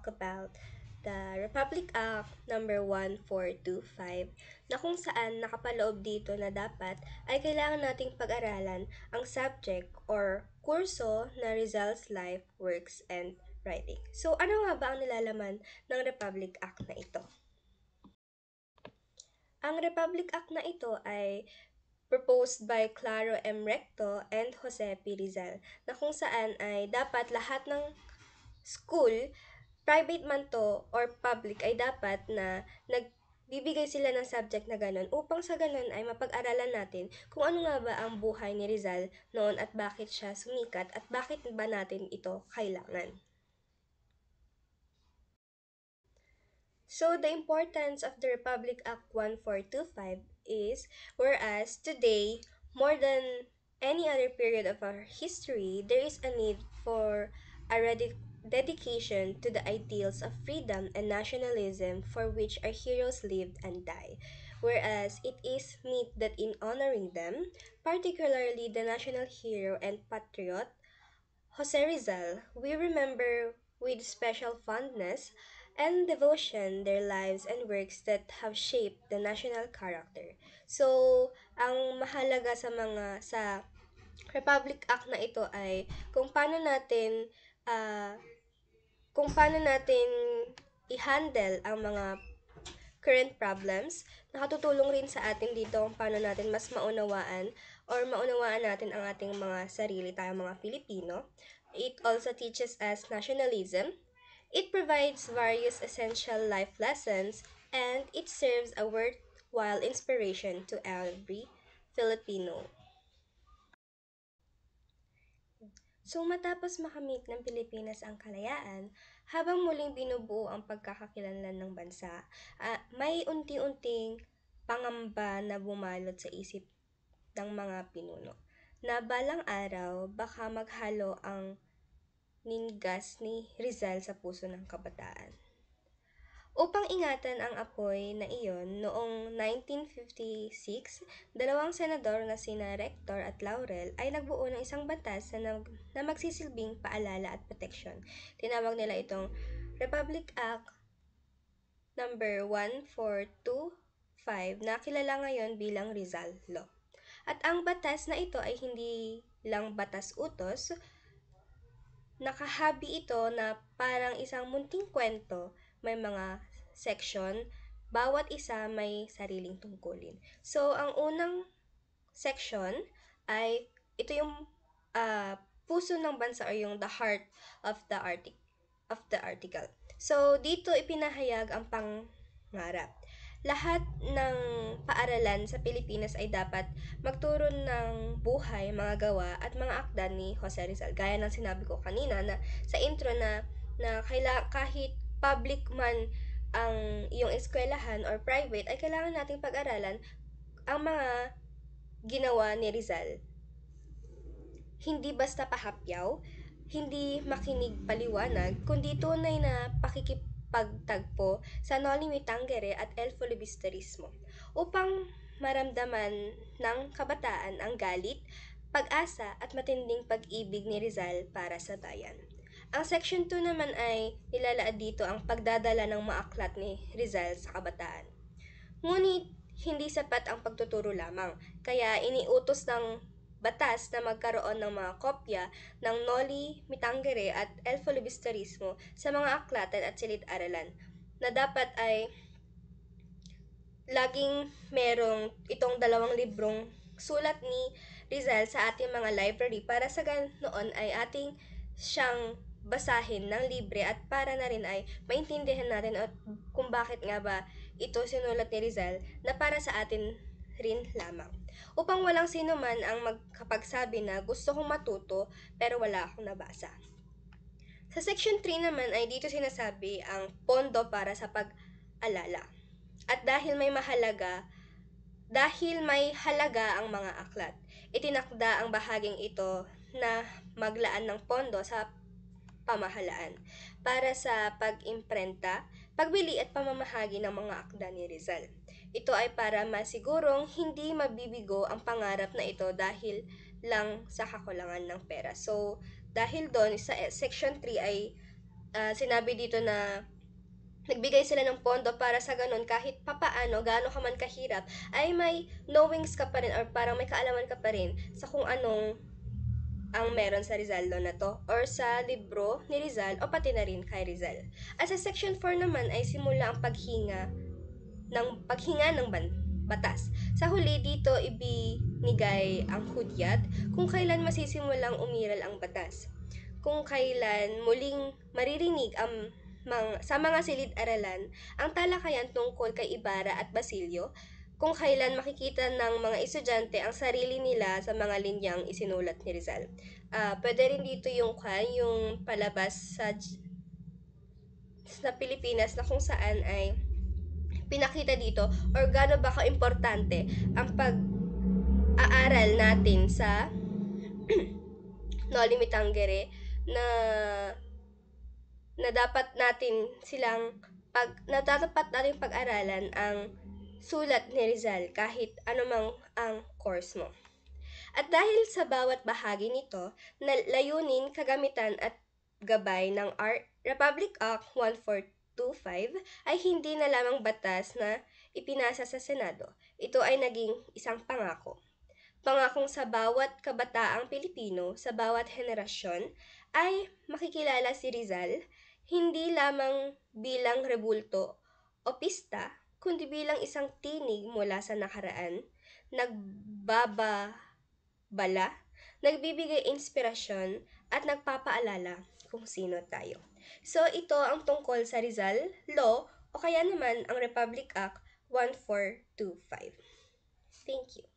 talk about the Republic Act number 1425 na kung saan nakapaloob dito na dapat ay kailangan nating pag-aralan ang subject or kurso na Rizal's Life, Works, and Writing. So, ano nga ba ang nilalaman ng Republic Act na ito? Ang Republic Act na ito ay proposed by Claro M. Recto and Jose P. Rizal na kung saan ay dapat lahat ng school, private man to or public, ay dapat na nagbibigay sila ng subject na ganun upang sa ganun ay mapag-aralan natin kung ano nga ba ang buhay ni Rizal noon at bakit siya sumikat at bakit ba natin ito kailangan. So, the importance of the Republic Act 1425 is, whereas today, more than any other period of our history, there is a need for a dedication to the ideals of freedom and nationalism for which our heroes lived and died. Whereas it is meet that in honoring them, particularly the national hero and patriot, Jose Rizal, we remember with special fondness and devotion their lives and works that have shaped the national character. So, ang mahalaga sa Republic Act na ito ay kung paano natin ah, kung paano natin i-handle ang mga current problems. Nakatutulong rin sa atin dito kung paano natin mas maunawaan natin ang ating mga sarili tayong mga Pilipino. It also teaches us nationalism. It provides various essential life lessons, and it serves a worthwhile inspiration to every Filipino. So matapos makamit ng Pilipinas ang kalayaan, habang muling binubuo ang pagkakakilanlan ng bansa, may unti-unting pangamba na bumalot sa isip ng mga pinuno na balang araw baka maghalo ang ningas ni Rizal sa puso ng kabataan. Upang ingatan ang apoy na iyon, noong 1956, dalawang senador na sina Rector at Laurel ay nagbuo ng isang batas na magsisilbing paalala at proteksyon. Tinawag nila itong Republic Act number 1425 na kilala ngayon bilang Rizal Law. At ang batas na ito ay hindi lang batas utos, nakahabi ito na parang isang munting kwento, may mga section, bawat isa may sariling tungkulin. So, ang unang section ay ito yung puso ng bansa or yung the heart of the article. So, dito ipinahayag ang pangarap. Lahat ng paaralan sa Pilipinas ay dapat magturo ng buhay, mga gawa at mga akda ni Jose Rizal. Gaya ng sinabi ko kanina na sa intro na kahit public man ang iyong eskwelahan or private ay kailangan nating pag-aralan ang mga ginawa ni Rizal. Hindi basta pahapyaw, hindi makinig paliwanag, kundi tunay na pakikipagtagpo sa Noli Me Tangere at El Filibusterismo upang maramdaman ng kabataan ang galit, pag-asa at matinding pag-ibig ni Rizal para sa bayan. Ang Section 2 naman ay nilalaad dito ang pagdadala ng maaklat ni Rizal sa kabataan. Ngunit hindi sapat ang pagtuturo lamang, kaya iniutos ng batas na magkaroon ng mga kopya ng Noli Me Tangere at El Filibusterismo sa mga aklatan at silid-aralan na dapat ay laging merong itong dalawang librong sulat ni Rizal sa ating mga library para sa ganoon ay ating siyang basahin ng libre at para na rin ay maintindihan natin at kung bakit nga ba ito sinulat ni Rizal na para sa atin rin lamang. Upang walang sino man ang magkapagsabi na gusto kong matuto pero wala akong nabasa. Sa Section 3 naman ay dito sinasabi ang pondo para sa pag-alala. At dahil may halaga ang mga aklat, itinakda ang bahaging ito na maglaan ng pondo sa pamahalaan para sa pag-imprenta, pagbili at pamamahagi ng mga akda ni Rizal. Ito ay para masigurong hindi mabibigo ang pangarap na ito dahil lang sa kakulangan ng pera. So, dahil doon sa Section 3 ay sinabi dito na nagbigay sila ng pondo para sa ganun kahit papaano, gaano ka man kahirap, ay may knowings ka pa rin or parang may kaalaman ka pa rin sa kung anong ang meron sa Rizaldo na to or sa libro ni Rizal o pati na rin kay Rizal. At sa section 4 naman ay simula ang paghinga ng batas. Sa huli dito ibinigay ang hudyat kung kailan masisimulang umiral ang batas. Kung kailan muling maririnig sa mga silid-aralan ang talakayan tungkol kay Ibarra at Basilio, kung kailan makikita ng mga estudyante ang sarili nila sa mga linyang isinulat ni Rizal. Pwede rin dito yung palabas sa Pilipinas na kung saan ay pinakita dito or gaano ba ka-importante ang pag-aaral natin sa Noli Me Tangere na dapat natin pag-aralan ang sulat ni Rizal kahit anumang ang course mo. At dahil sa bawat bahagi nito na layunin, kagamitan at gabay ng Republic Act 1425 ay hindi na lamang batas na ipinasa sa Senado. Ito ay naging isang pangako. Pangakong sa bawat kabataang Pilipino, sa bawat henerasyon, ay makikilala si Rizal hindi lamang bilang rebulto o pista, kundi bilang isang tinig mula sa nakaraan, nagbabala, nagbibigay inspirasyon, at nagpapaalala kung sino tayo. So, ito ang tungkol sa Rizal Law o kaya naman ang Republic Act 1425. Thank you.